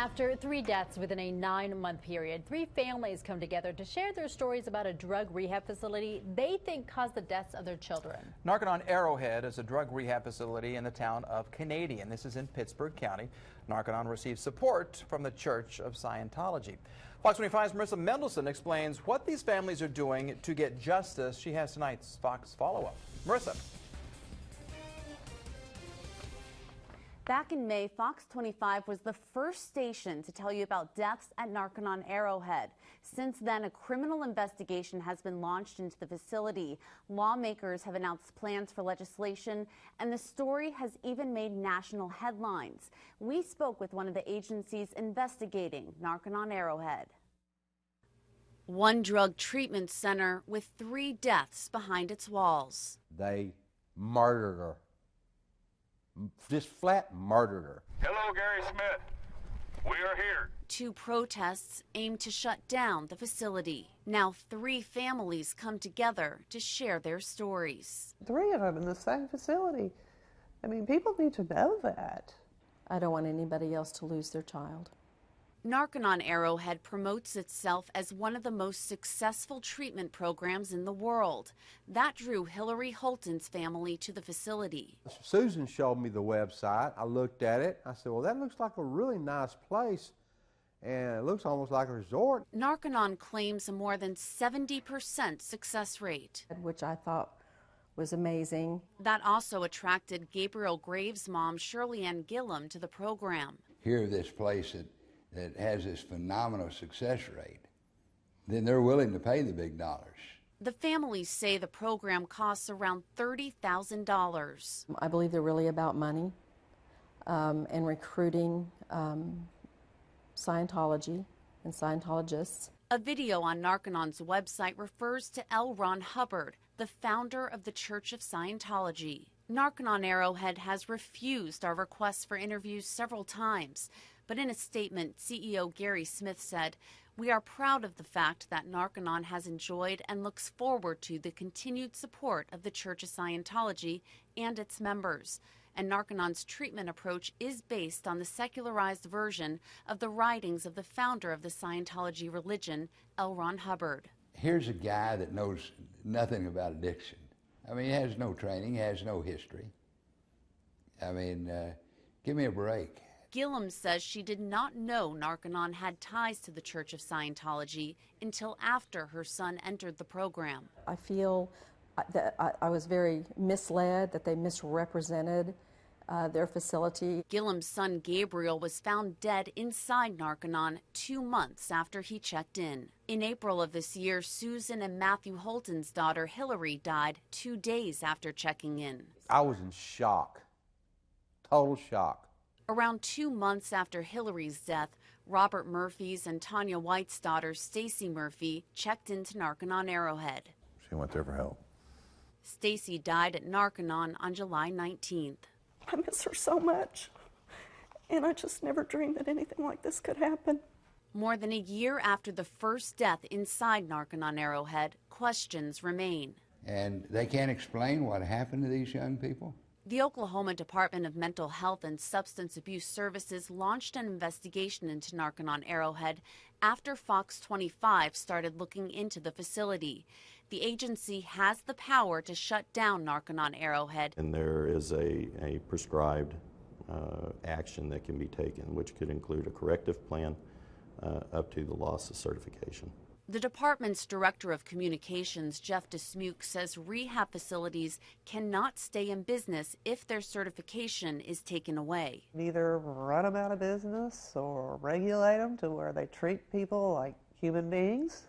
After 3 deaths within a 9-month period, 3 families come together to share their stories about a drug rehab facility they think caused the deaths of their children. Narconon Arrowhead is a drug rehab facility in the town of Canadian. This is in Pittsburgh County. Narconon receives support from the Church of Scientology. Fox 25's Marisa Mendelson explains what these families are doing to get justice. She has tonight's Fox follow-up. Marisa. Back in May, Fox 25 was the first station to tell you about deaths at Narconon Arrowhead. Since then, a criminal investigation has been launched into the facility. Lawmakers have announced plans for legislation, and the story has even made national headlines. We spoke with one of the agencies investigating Narconon Arrowhead. One drug treatment center with 3 deaths behind its walls. They murdered her. Just flat murdered her. Hello, Gary Smith. We are here. 2 protests aimed to shut down the facility. Now 3 families come together to share their stories. 3 of them in the same facility. I mean, people need to know that. I don't want anybody else to lose their child. Narconon Arrowhead promotes itself as one of the most successful treatment programs in the world. That drew Hillary Holten's family to the facility. Susan showed me the website. I looked at it. I said, well, that looks like a really nice place, and it looks almost like a resort. Narconon claims a more than 70% success rate, Which I thought was amazing. That also attracted Gabriel Graves' mom, Shirley Anne Gilliam, to the program. Hear this place that has this phenomenal success rate, then they're willing to pay the big dollars. The families say the program costs around $30,000. I believe they're really about money and recruiting Scientology and Scientologists. A video on Narconon's website refers to L. Ron Hubbard, the founder of the Church of Scientology. Narconon Arrowhead has refused our requests for interviews several times. But in a statement, CEO Gary Smith said, "We are proud of the fact that Narconon has enjoyed and looks forward to the continued support of the Church of Scientology and its members. And Narconon's treatment approach is based on the secularized version of the writings of the founder of the Scientology religion, L. Ron Hubbard." Here's a guy that knows nothing about addiction. I mean, he has no training, he has no history. I mean, give me a break. Gilliam says she did not know Narconon had ties to the Church of Scientology until after her son entered the program. I feel that I was very misled, that they misrepresented their facility. Gilliam's son Gabriel was found dead inside Narconon 2 months after he checked in. In April of this year, Susan and Matthew Holten's daughter Hillary died 2 days after checking in. I was in shock, total shock. Around 2 months after Hillary's death, Robert Murphy's and Tonya White's daughter, Stacy Murphy, checked into Narconon Arrowhead. She went there for help. Stacy died at Narconon on July 19th. I miss her so much, and I just never dreamed that anything like this could happen. More than a year after the first death inside Narconon Arrowhead, questions remain. And they can't explain what happened to these young people? The Oklahoma Department of Mental Health and Substance Abuse Services launched an investigation into Narconon Arrowhead after Fox 25 started looking into the facility. The agency has the power to shut down Narconon Arrowhead. And there is a prescribed action that can be taken, which could include a corrective plan up to the loss of certification. The department's director of communications, Jeff Dismuke, says rehab facilities cannot stay in business if their certification is taken away. Either run them out of business or regulate them to where they treat people like human beings.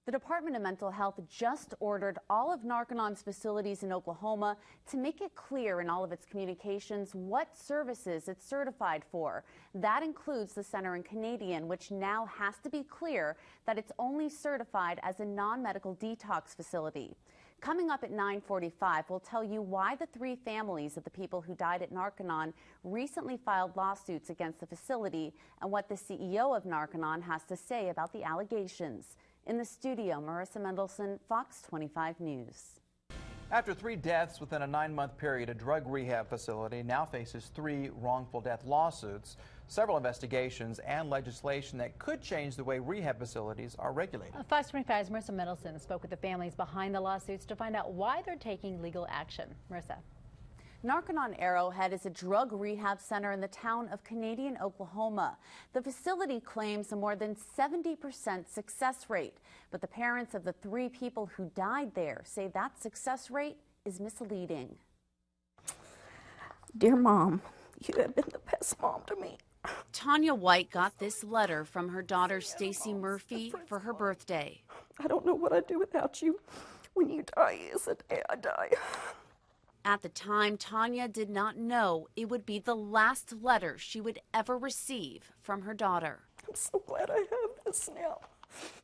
The Department of Mental Health just ordered all of Narconon's facilities in Oklahoma to make it clear in all of its communications what services it's certified for. That includes the center in Canadian, which now has to be clear that it's only certified as a non-medical detox facility. Coming up at 9:45, we'll tell you why the 3 families of the people who died at Narconon recently filed lawsuits against the facility and what the CEO of Narconon has to say about the allegations. In the studio, Marisa Mendelson, Fox 25 News. After 3 deaths within a 9-month period, a drug rehab facility now faces 3 wrongful death lawsuits. several investigations and legislation that could change the way rehab facilities are regulated. Fox 25's Marisa Mendelson spoke with the families behind the lawsuits to find out why they're taking legal action. Marisa. Narconon Arrowhead is a drug rehab center in the town of Canadian, Oklahoma. The facility claims a more than 70% success rate, but the parents of the 3 people who died there say that success rate is misleading. Dear Mom, you have been the best mom to me. Tonya White got this letter from her daughter Stacy Murphy for her birthday. I don't know what I'd do without you. When you die is the day I die. At the time, Tonya did not know it would be the last letter she would ever receive from her daughter. I'm so glad I have this now.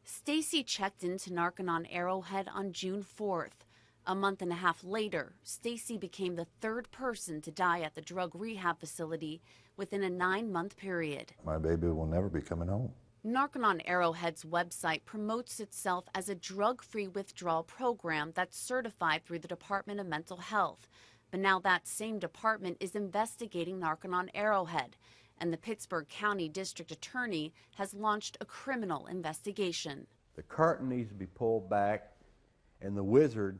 Stacy checked into Narconon Arrowhead on June 4th. A month and a half later, Stacy became the 3rd person to die at the drug rehab facility within a 9-month period. My baby will never be coming home. Narconon Arrowhead's website promotes itself as a drug-free withdrawal program that's certified through the Department of Mental Health. But now that same department is investigating Narconon Arrowhead, and the Pittsburgh County District Attorney has launched a criminal investigation. The curtain needs to be pulled back, and the wizard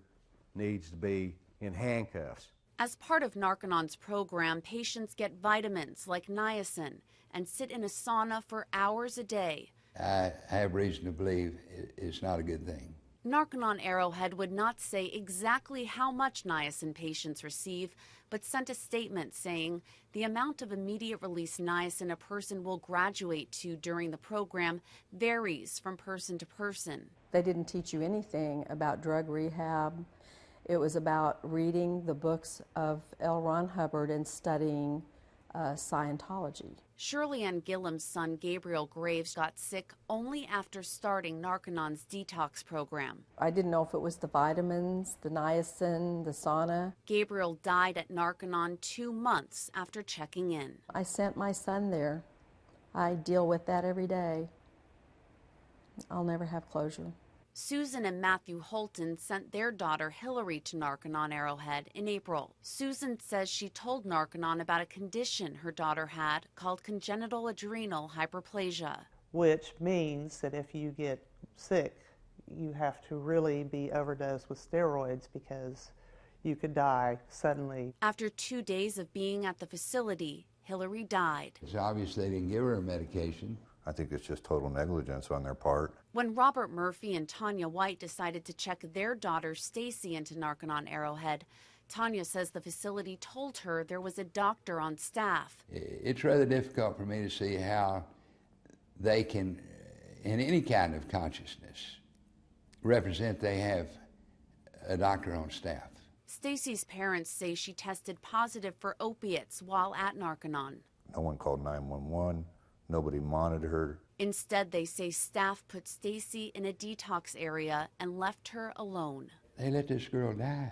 needs to be in handcuffs. As part of Narconon's program, patients get vitamins like niacin and sit in a sauna for hours a day. I have reason to believe it's not a good thing. Narconon Arrowhead would not say exactly how much niacin patients receive, but sent a statement saying the amount of immediate release niacin a person will graduate to during the program varies from person to person. They didn't teach you anything about drug rehab. It was about reading the books of L. Ron Hubbard and studying Scientology. Shirley Anne Gilliam's son, Gabriel Graves, got sick only after starting Narconon's detox program. I didn't know if it was the vitamins, the niacin, the sauna. Gabriel died at Narconon 2 months after checking in. I sent my son there. I deal with that every day. I'll never have closure. Susan and Matthew Holten sent their daughter Hillary to Narconon Arrowhead in April. Susan says she told Narconon about a condition her daughter had called congenital adrenal hyperplasia. Which means that if you get sick, you have to really be overdosed with steroids because you could die suddenly. After 2 days of being at the facility, Hillary died. It's obvious they didn't give her a medication. I think it's just total negligence on their part. When Robert Murphy and Tonya White decided to check their daughter Stacy into Narconon Arrowhead, Tonya says the facility told her there was a doctor on staff. It's rather difficult for me to see how they can, in any kind of consciousness, represent they have a doctor on staff. Stacy's parents say she tested positive for opiates while at Narconon. No one called 911. Nobody monitored her. Instead, they say staff put Stacy in a detox area and left her alone. They let this girl die.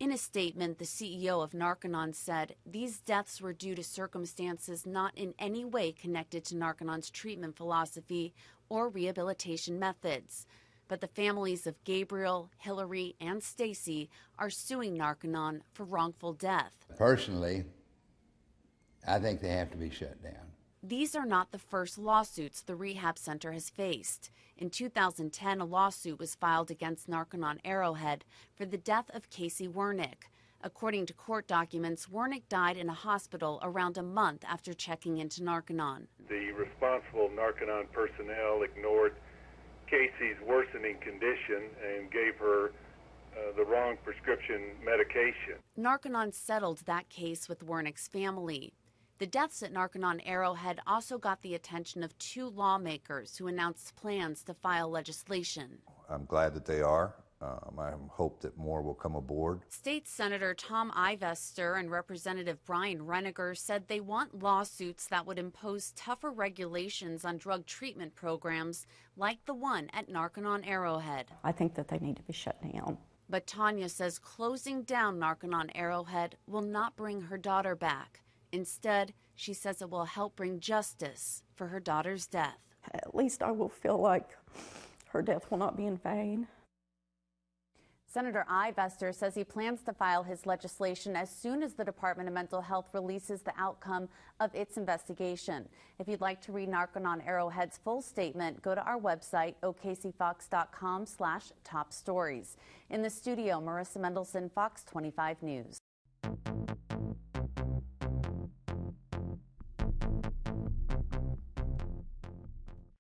In a statement, the CEO of Narconon said these deaths were due to circumstances not in any way connected to Narconon's treatment philosophy or rehabilitation methods. But the families of Gabriel, Hillary, and Stacy are suing Narconon for wrongful death. Personally, I think they have to be shut down. These are not the first lawsuits the rehab center has faced. In 2010, a lawsuit was filed against Narconon Arrowhead for the death of Casey Wernick. According to court documents, Wernick died in a hospital around a month after checking into Narconon. The responsible Narconon personnel ignored Casey's worsening condition and gave her the wrong prescription medication. Narconon settled that case with Wernick's family. The deaths at Narconon Arrowhead also got the attention of 2 lawmakers who announced plans to file legislation. I'm glad that they are. I hope that more will come aboard. State Senator Tom Ivester and Representative Brian Renninger said they want lawsuits that would impose tougher regulations on drug treatment programs like the one at Narconon Arrowhead. I think that they need to be shut down. But Tonya says closing down Narconon Arrowhead will not bring her daughter back. Instead, she says it will help bring justice for her daughter's death. At least I will feel like her death will not be in vain. Senator Ivester says he plans to file his legislation as soon as the Department of Mental Health releases the outcome of its investigation. If you'd like to read Narconon Arrowhead's full statement, go to our website, okcfox.com/top stories. In the studio, Marisa Mendelson, Fox 25 News.